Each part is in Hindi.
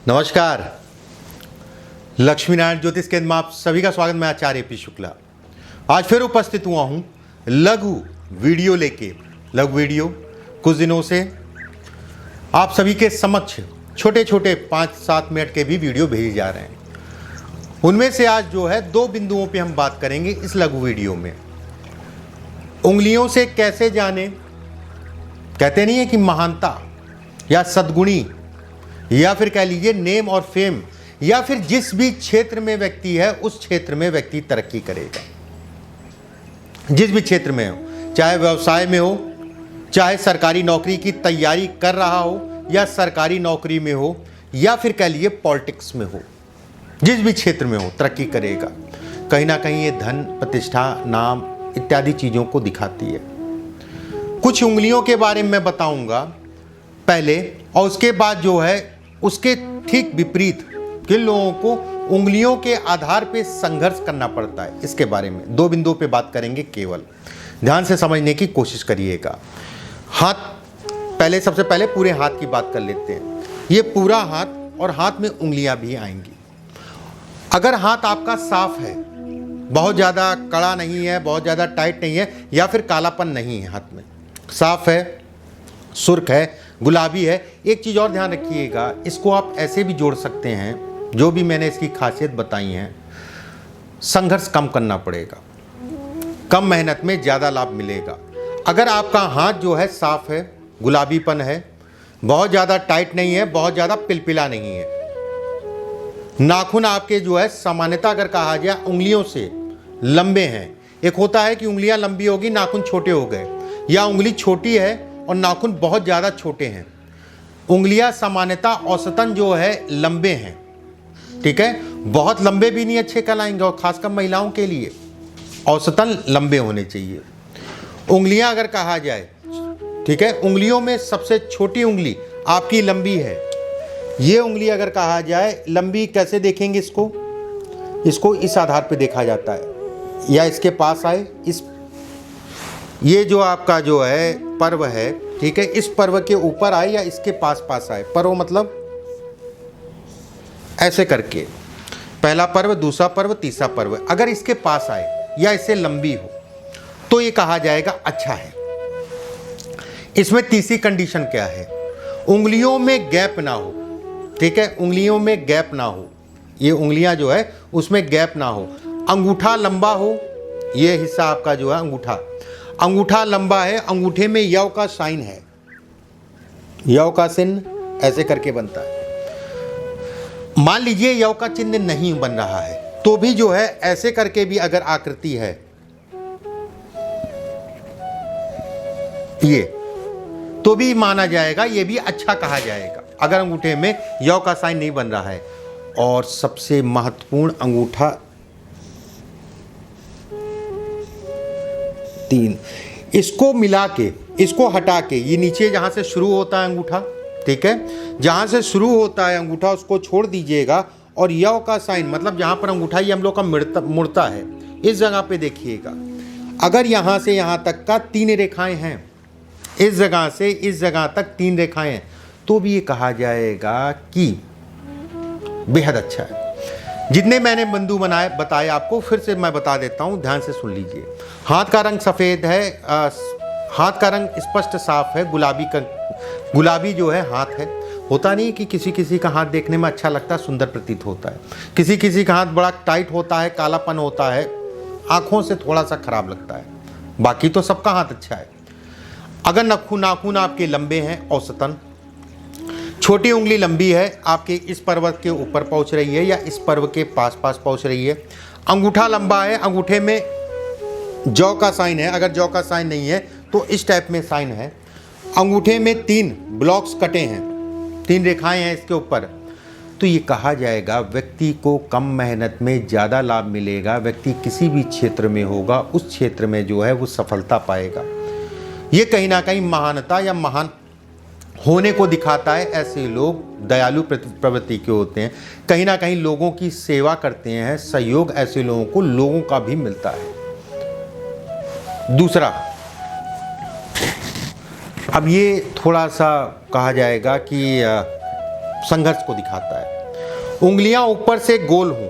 नमस्कार। लक्ष्मी नारायण ज्योतिष केंद्र में आप सभी का स्वागत। मैं आचार्य पी शुक्ला आज फिर उपस्थित हुआ हूं लघु वीडियो लेके। लघु वीडियो कुछ दिनों से आप सभी के समक्ष छोटे छोटे 5-7 मिनट के भी वीडियो भेजे जा रहे हैं। उनमें से आज जो है 2 बिंदुओं पे हम बात करेंगे इस लघु वीडियो में। उंगलियों से कैसे जाने, कहते नहीं है कि महानता या सद्गुणी या फिर कह लीजिए नेम और फेम, या फिर जिस भी क्षेत्र में व्यक्ति है उस क्षेत्र में व्यक्ति तरक्की करेगा। जिस भी क्षेत्र में हो, चाहे व्यवसाय में हो, चाहे सरकारी नौकरी की तैयारी कर रहा हो या सरकारी नौकरी में हो, या फिर कह लीजिए पॉलिटिक्स में हो, जिस भी क्षेत्र में हो तरक्की करेगा। कहीं ना कहीं ये धन, प्रतिष्ठा, नाम इत्यादि चीज़ों को दिखाती है। कुछ उंगलियों के बारे में मैं बताऊंगा पहले, और उसके बाद जो है उसके ठीक विपरीत किन लोगों को उंगलियों के आधार पे संघर्ष करना पड़ता है, इसके बारे में 2 बिंदुओं पे बात करेंगे। केवल ध्यान से समझने की कोशिश करिएगा। सबसे पहले पूरे हाथ की बात कर लेते हैं। ये पूरा हाथ और हाथ में उंगलियां भी आएंगी। अगर हाथ आपका साफ है, बहुत ज़्यादा कड़ा नहीं है, बहुत ज़्यादा टाइट नहीं है, या फिर कालापन नहीं है, हाथ में साफ है, सुर्ख है, गुलाबी है। एक चीज़ और ध्यान रखिएगा, इसको आप ऐसे भी जोड़ सकते हैं, जो भी मैंने इसकी खासियत बताई हैं। संघर्ष कम करना पड़ेगा, कम मेहनत में ज़्यादा लाभ मिलेगा। अगर आपका हाथ जो है साफ है, गुलाबीपन है, बहुत ज़्यादा टाइट नहीं है, बहुत ज़्यादा पिलपिला नहीं है, नाखून आपके जो है सामान्यतः अगर कहा जाए उंगलियों से लंबे हैं। एक होता है कि उंगलियां लंबी होगी, नाखून छोटे हो गए, या उंगली छोटी है और नाखून बहुत ज़्यादा छोटे हैं। उंगलियां सामान्यतः औसतन जो है लंबे हैं, ठीक है, बहुत लंबे भी नहीं अच्छे कहलाएंगे, और खासकर महिलाओं के लिए औसतन लंबे होने चाहिए उंगलियां अगर कहा जाए, ठीक है। उंगलियों में सबसे छोटी उंगली आपकी लंबी है। ये उंगली अगर कहा जाए लंबी, कैसे देखेंगे इसको इस आधार पे देखा जाता है, या इसके पास आए, ये जो आपका जो है पर्व है, ठीक है, इस पर्व के ऊपर आए या इसके पास आए। पर्व मतलब ऐसे करके, पहला पर्व, दूसरा पर्व, तीसरा पर्व, अगर इसके पास आए या इससे लंबी हो तो ये कहा जाएगा अच्छा है। इसमें तीसरी कंडीशन क्या है, उंगलियों में गैप ना हो, ठीक है, उंगलियों में गैप ना हो, ये उंगलियां जो है उसमें गैप ना हो। अंगूठा लंबा हो, ये हिस्सा आपका जो है अंगूठा लंबा है, अंगूठे में यव का साइन है, यव का चिन्ह ऐसे करके बनता है। मान लीजिए यव का चिन्ह नहीं बन रहा है तो भी जो है ऐसे करके भी अगर आकृति है ये, तो भी माना जाएगा, ये भी अच्छा कहा जाएगा अगर अंगूठे में यव का साइन नहीं बन रहा है। और सबसे महत्वपूर्ण अंगूठा 3, इसको मिला के, इसको हटा के, ये नीचे जहां से शुरू होता है अंगूठा, ठीक है, जहां से शुरू होता है अंगूठा उसको छोड़ दीजिएगा, और यव का साइन मतलब जहां पर अंगूठा ये हम लोग का मुड़ता है, इस जगह पे देखिएगा। अगर यहां से यहां तक का 3 रेखाएं हैं, इस जगह से इस जगह तक 3 रेखाएं हैं, तो भी ये कहा जाएगा कि बेहद अच्छा है। जितने मैंने बिंदु बताए आपको फिर से मैं बता देता हूं, ध्यान से सुन लीजिए। हाथ का रंग सफ़ेद है, हाथ का रंग स्पष्ट साफ है, गुलाबी जो है हाथ है। होता नहीं कि किसी का हाथ देखने में अच्छा लगता है, सुंदर प्रतीत होता है, किसी का हाथ बड़ा टाइट होता है, कालापन होता है, आँखों से थोड़ा सा खराब लगता है, बाकी तो सबका हाथ अच्छा है। अगर नाखून आपके लंबे हैं, औसतन छोटी उंगली लंबी है, आपके इस पर्वत के ऊपर पहुंच रही है या इस पर्व के पास पहुंच रही है, अंगूठा लंबा है, अंगूठे में जौ का साइन है, अगर जौ का साइन नहीं है तो इस टाइप में साइन है, अंगूठे में 3 ब्लॉक्स कटे हैं, 3 रेखाएं हैं इसके ऊपर, तो ये कहा जाएगा व्यक्ति को कम मेहनत में ज़्यादा लाभ मिलेगा। व्यक्ति किसी भी क्षेत्र में होगा उस क्षेत्र में जो है वो सफलता पाएगा। ये कहीं ना कहीं महानता या महान होने को दिखाता है। ऐसे लोग दयालु प्रवृत्ति के होते हैं, कहीं ना कहीं लोगों की सेवा करते हैं, सहयोग ऐसे लोगों को लोगों का भी मिलता है। दूसरा, अब ये थोड़ा सा कहा जाएगा कि संघर्ष को दिखाता है। उंगलियां ऊपर से गोल हों,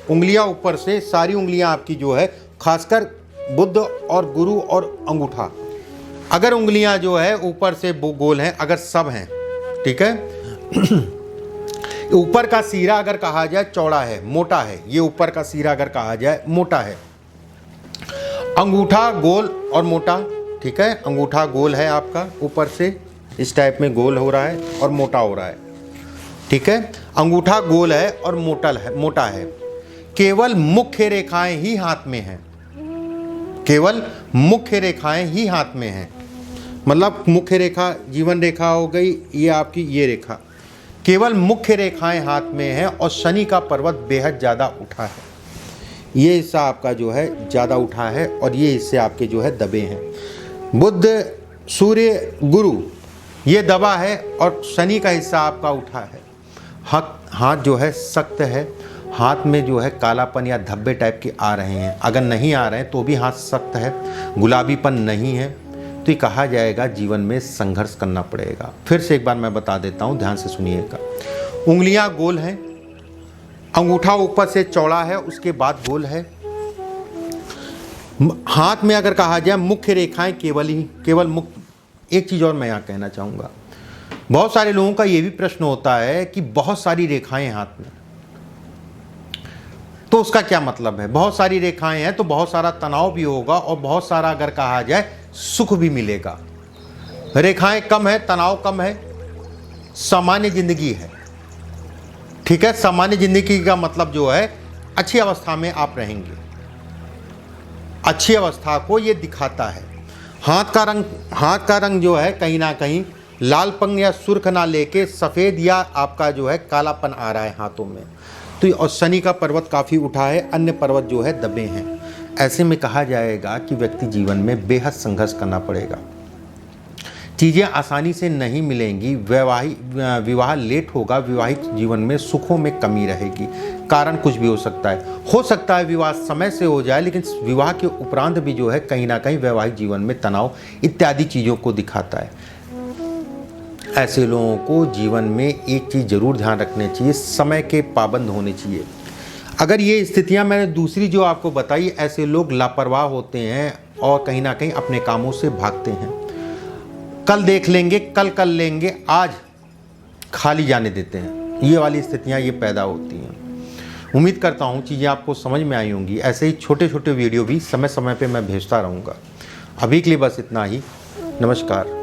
उंगलियां ऊपर से, सारी उंगलियां आपकी जो है, खासकर बुध और गुरु और अंगूठा, अगर उंगलियां जो है ऊपर से गोल हैं, अगर सब हैं, ठीक है। ऊपर का सीरा अगर कहा जाए चौड़ा है, मोटा है, ये ऊपर का सीरा अगर कहा जाए मोटा है। अंगूठा गोल और मोटा, ठीक है, अंगूठा गोल है आपका, ऊपर से इस टाइप में गोल हो रहा है और मोटा हो रहा है, ठीक है। अंगूठा गोल है और मोटा है। केवल मुख्य रेखाएं ही हाथ में हैं, केवल मुख्य रेखाएं ही हाथ में हैं। मतलब मुख्य रेखा, जीवन रेखा हो गई ये आपकी, ये रेखा, केवल मुख्य रेखाएं हाथ में हैं। और शनि का पर्वत बेहद ज़्यादा उठा है, ये हिस्सा आपका जो है ज़्यादा उठा है और ये हिस्से आपके जो है दबे हैं। बुध, सूर्य, गुरु ये दबा है और शनि का हिस्सा आपका उठा है। हाथ जो है सख्त है, हाथ में जो है कालापन या धब्बे टाइप के आ रहे हैं, अगर नहीं आ रहे हैं तो भी हाथ सख्त है, गुलाबीपन नहीं है, तो ये कहा जाएगा जीवन में संघर्ष करना पड़ेगा। फिर से एक बार मैं बता देता हूँ, ध्यान से सुनिएगा। उंगलियां गोल हैं, अंगूठा ऊपर से चौड़ा है, उसके बाद गोल है। हाथ में अगर कहा जाए मुख्य रेखाएं केवल मुख्य। एक चीज़ और मैं यहाँ कहना चाहूँगा, बहुत सारे लोगों का ये भी प्रश्न होता है कि बहुत सारी रेखाएं हाथ में, तो उसका क्या मतलब है? बहुत सारी रेखाएं हैं तो बहुत सारा तनाव भी होगा और बहुत सारा अगर कहा जाए सुख भी मिलेगा। रेखाएं कम है, तनाव कम है, सामान्य जिंदगी है, ठीक है। सामान्य जिंदगी का मतलब जो है अच्छी अवस्था में आप रहेंगे, अच्छी अवस्था को ये दिखाता है। हाथ का रंग जो है कहीं ना कहीं लालपन या सुर्ख ना लेके सफ़ेद या आपका जो है कालापन आ रहा है हाथों में। तो और शनि का पर्वत काफ़ी उठा है, अन्य पर्वत जो है दबे हैं। ऐसे में कहा जाएगा कि व्यक्ति जीवन में बेहद संघर्ष करना पड़ेगा, चीज़ें आसानी से नहीं मिलेंगी, विवाह लेट होगा, विवाहित जीवन में सुखों में कमी रहेगी। कारण कुछ भी हो सकता है विवाह समय से हो जाए, लेकिन विवाह के उपरांत भी जो है कहीं ना कहीं वैवाहिक जीवन में तनाव इत्यादि चीज़ों को दिखाता है। ऐसे लोगों को जीवन में एक चीज़ जरूर ध्यान रखनी चाहिए, समय के पाबंद होने चाहिए। अगर ये स्थितियां मैंने दूसरी जो आपको बताई, ऐसे लोग लापरवाह होते हैं और कहीं ना कहीं अपने कामों से भागते हैं। कल देख लेंगे, कल कर लेंगे, आज खाली जाने देते हैं, ये वाली स्थितियां ये पैदा होती हैं। उम्मीद करता हूँ चीज़ें आपको समझ में आई होंगी। ऐसे ही छोटे छोटे वीडियो भी समय समय पे मैं भेजता रहूँगा। अभी के लिए बस इतना ही। नमस्कार।